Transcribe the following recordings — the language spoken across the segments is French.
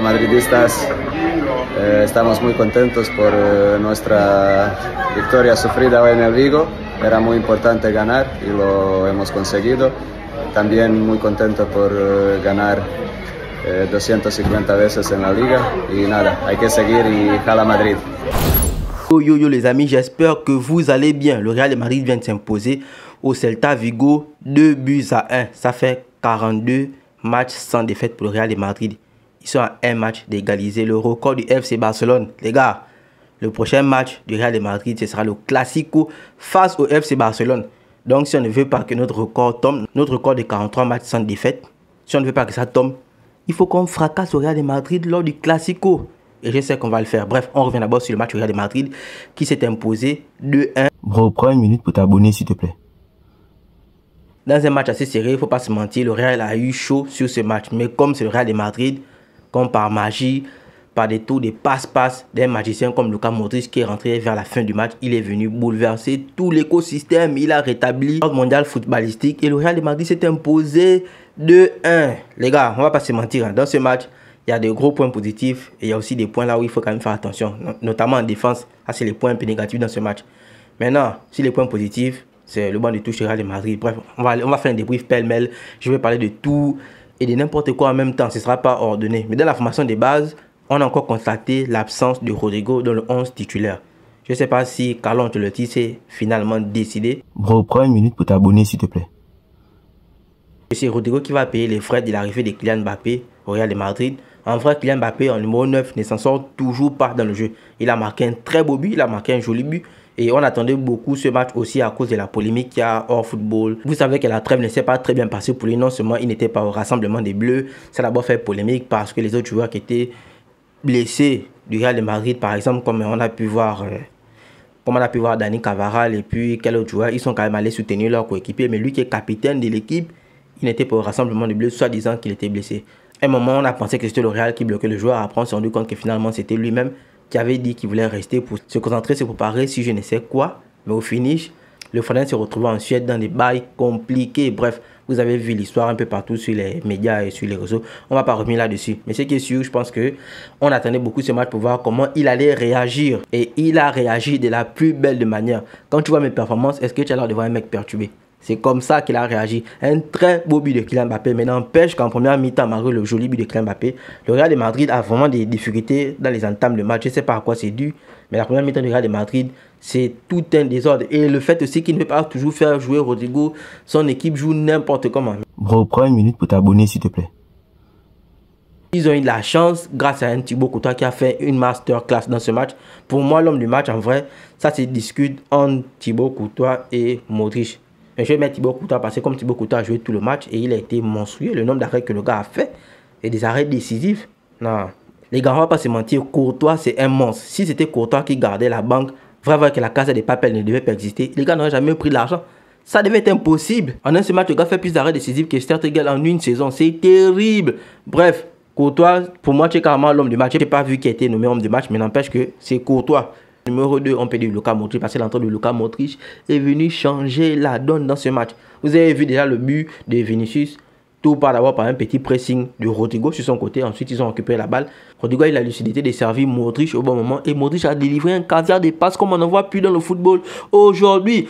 Madridistas, estamos muy contentos por nuestra victoria sufrida hoy en el Vigo. Era muy importante ganar y lo hemos conseguido. También muy contento por ganar 250 veces en la liga y nada, hay que seguir y jala Madrid. Yo les amis, j'espère que vous allez bien. Le Real de Madrid vient de s'imposer au Celta Vigo 2-1. Ça fait 42 matchs sans défaite pour le Real de Madrid. Ils sont à un match d'égaliser le record du FC Barcelone. Les gars, le prochain match du Real de Madrid, ce sera le Classico face au FC Barcelone. Donc si on ne veut pas que notre record tombe, notre record de 43 matchs sans défaite, si on ne veut pas que ça tombe, il faut qu'on fracasse le Real de Madrid lors du Classico. Et je sais qu'on va le faire. Bref, on revient d'abord sur le match du Real de Madrid qui s'est imposé 2-1. Bro, prends une minute pour t'abonner s'il te plaît. Dans un match assez serré, il ne faut pas se mentir, le Real a eu chaud sur ce match. Mais comme c'est le Real de Madrid, comme par magie, par des tours, des passe-passe d'un magicien comme Luka Modric qui est rentré vers la fin du match, il est venu bouleverser tout l'écosystème. Il a rétabli l'ordre mondial footballistique et le Real de Madrid s'est imposé 2-1. Les gars, on ne va pas se mentir, hein. Dans ce match, il y a de gros points positifs et il y a aussi des points là où il faut quand même faire attention, notamment en défense. Ça, c'est les points un peu négatifs dans ce match. Maintenant, si les points positifs, c'est le banc de touche du Real de Madrid. Bref, on va faire un débrief pêle-mêle. Je vais parler de tout et de n'importe quoi en même temps. Ce ne sera pas ordonné. Mais dans la formation des bases, on a encore constaté l'absence de Rodrigo dans le 11 titulaire. Je ne sais pas si Carlo Ancelotti s'est finalement décidé. Bro, prends une minute pour t'abonner s'il te plaît. C'est Rodrigo qui va payer les frais de l'arrivée de Kylian Mbappé au Real de Madrid. En vrai, Kylian Mbappé en numéro 9 ne s'en sort toujours pas dans le jeu. Il a marqué un très beau but, il a marqué un joli but. Et on attendait beaucoup ce match aussi à cause de la polémique qu'il y a hors football. Vous savez que la trêve ne s'est pas très bien passée pour lui. Non seulement il n'était pas au rassemblement des Bleus, ça a d'abord fait polémique parce que les autres joueurs qui étaient blessés du Real de Madrid, par exemple, comme on a pu voir Dani Carvajal et puis quel autre joueur, ils sont quand même allés soutenir leur coéquipier. Mais lui qui est capitaine de l'équipe, il n'était pas au rassemblement des Bleus, soi-disant qu'il était blessé. À un moment, on a pensé que c'était le Real qui bloquait le joueur. Après, on s'est rendu compte que finalement, c'était lui-même qui avait dit qu'il voulait rester pour se concentrer, se préparer si je ne sais quoi. Mais au finish, le Flandrien s'est retrouvé en Suède dans des bails compliqués. Bref, vous avez vu l'histoire un peu partout sur les médias et sur les réseaux. On ne va pas revenir là-dessus. Mais ce qui est sûr, je pense qu'on attendait beaucoup ce match pour voir comment il allait réagir. Et il a réagi de la plus belle de manière. Quand tu vois mes performances, est-ce que tu as l'air de voir un mec perturbé? C'est comme ça qu'il a réagi. Un très beau but de Kylian Mbappé. Mais n'empêche qu'en première mi-temps, malgré le joli but de Kylian Mbappé, le Real de Madrid a vraiment des difficultés dans les entames de match. Je ne sais pas à quoi c'est dû. Mais la première mi-temps du Real de Madrid, c'est tout un désordre. Et le fait aussi qu'il ne peut pas toujours faire jouer Rodrigo, son équipe joue n'importe comment. Bro, prends une minute pour t'abonner s'il te plaît. Ils ont eu de la chance grâce à un Thibaut Courtois qui a fait une masterclass dans ce match. Pour moi, l'homme du match, en vrai, ça se discute entre Thibaut Courtois et Modric. Je vais mettre Thibaut Courtois parce que comme Thibaut Courtois a joué tout le match et il a été monstrueux, le nombre d'arrêts que le gars a fait et des arrêts décisifs. Non, les gars, on va pas se mentir, Courtois c'est un monstre. Si c'était Courtois qui gardait la banque, vraiment que la Casa de Papel ne devait pas exister, les gars n'auraient jamais pris l'argent. Ça devait être impossible. En un seul match, le gars fait plus d'arrêts décisifs que Stertegel en une saison. C'est terrible. Bref, Courtois, pour moi, c'est carrément l'homme du match. Je n'ai pas vu qui a été nommé homme du match, mais n'empêche que c'est Courtois. Numéro 2, on peut dire Luka Modric parce que l'entrée de Luka Modric est venu changer la donne dans ce match. Vous avez vu déjà le but de Vinicius, tout part d'abord par un petit pressing de Rodrigo sur son côté. Ensuite, ils ont récupéré la balle. Rodrigo a eu la lucidité de servir Modric au bon moment et Modric a délivré un caviar de passes comme on n'en voit plus dans le football. Aujourd'hui,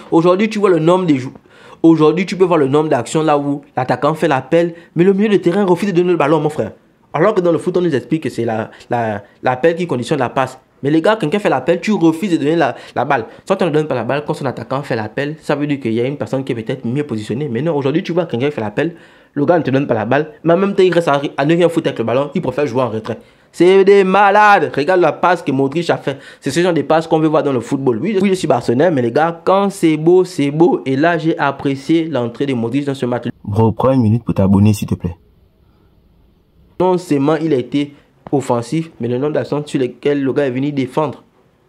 tu vois le nombre de joueurs. Aujourd'hui, tu peux voir le nombre d'actions là où l'attaquant fait l'appel, mais le milieu de terrain refuse de donner le ballon, mon frère. Alors que dans le foot, on nous explique que c'est l'appel qui conditionne la passe. Mais les gars, quelqu'un fait l'appel, tu refuses de donner la balle. Soit on ne donne pas la balle, quand son attaquant fait l'appel, ça veut dire qu'il y a une personne qui est peut-être mieux positionnée. Mais non, aujourd'hui, tu vois quelqu'un fait l'appel, le gars ne te donne pas la balle, mais en même temps, il reste à ne rien foutre avec le ballon, il préfère jouer en retrait. C'est des malades. Regarde la passe que Modric a fait. C'est ce genre de passe qu'on veut voir dans le football. Oui, je suis Barcelonais, mais les gars, quand c'est beau, c'est beau. Et là, j'ai apprécié l'entrée de Modric dans ce match. Bro, prends une minute pour t'abonner s'il te plaît. Non seulement il a été offensif, mais le nombre d'actions sur lesquelles le gars est venu défendre.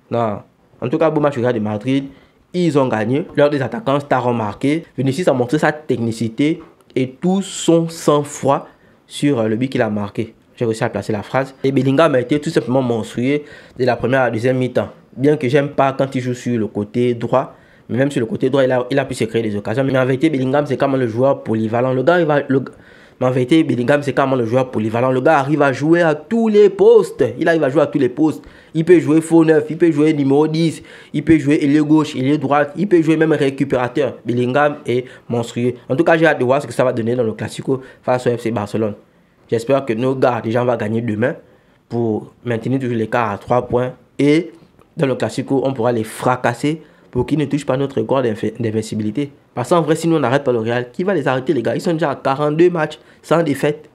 Non. En tout cas, beau match au Real de Madrid. Ils ont gagné. L'heure des attaquants stars ont marqué. Vinicius a montré sa technicité et tout son sang-froid sur le but qu'il a marqué. J'ai réussi à placer la phrase. Et Bellingham a été tout simplement monstrueux de la première à la deuxième mi-temps. Bien que j'aime pas quand il joue sur le côté droit. Mais même sur le côté droit, il a pu se créer des occasions. Mais en vérité, Bellingham, c'est quand même le joueur polyvalent. Le gars, Mais en vérité, Bellingham, c'est carrément le joueur polyvalent. Le gars arrive à jouer à tous les postes. Il arrive à jouer à tous les postes. Il peut jouer faux neuf, il peut jouer numéro 10, il peut jouer ailier gauche, ailier droite, il peut jouer même récupérateur. Bellingham est monstrueux. En tout cas, j'ai hâte de voir ce que ça va donner dans le Classico face au FC Barcelone. J'espère que nos gars, déjà, on va gagner demain pour maintenir toujours l'écart à 3 points. Et dans le Classico, on pourra les fracasser pour qu'ils ne touchent pas notre record d'invincibilité. Parce qu'en vrai, si nous on n'arrête pas le Real, qui va les arrêter, les gars? Ils sont déjà à 42 matchs sans défaite.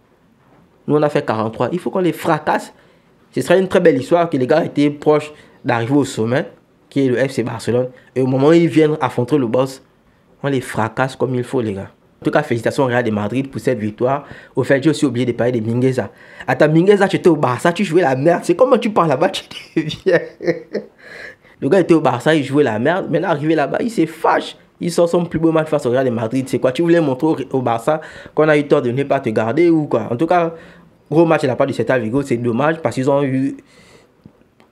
Nous, on a fait 43. Il faut qu'on les fracasse. Ce serait une très belle histoire que les gars étaient proches d'arriver au sommet, qui est le FC Barcelone. Et au moment où ils viennent affronter le boss, on les fracasse comme il faut, les gars. En tout cas, félicitations au Real de Madrid pour cette victoire. Au fait, j'ai aussi oublié de parler de Mingueza. Attends, Mingueza, tu étais au Barça, tu jouais la merde. C'est comment tu parles là-bas, tu deviens. Le gars était au Barça, il jouait la merde. Maintenant, arrivé là-bas, il s'est fâche. Il sort son plus beau match face au Real de Madrid. C'est quoi? Tu voulais montrer au Barça qu'on a eu tort de ne pas te garder ou quoi? En tout cas, gros match de la part de Celta Vigo. C'est dommage parce qu'ils ont eu...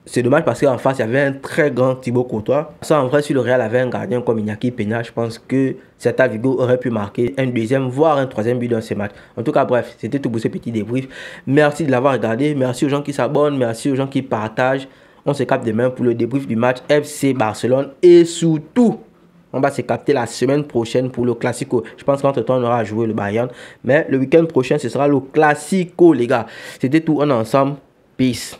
C'est dommage parce qu'en face, il y avait un très grand Thibaut Courtois. Ça, en vrai, si le Real avait un gardien comme Iñaki Peña, je pense que Celta Vigo aurait pu marquer un deuxième, voire un troisième but dans ce match. En tout cas, bref, c'était tout pour ce petit débrief. Merci de l'avoir regardé. Merci aux gens qui s'abonnent. Merci aux gens qui partagent. On se capte demain pour le débrief du match FC Barcelone. Et surtout, on va se capter la semaine prochaine pour le Classico. Je pense qu'entre-temps, on aura joué le Bayern. Mais le week-end prochain, ce sera le Classico, les gars. C'était tout. On est ensemble. Peace.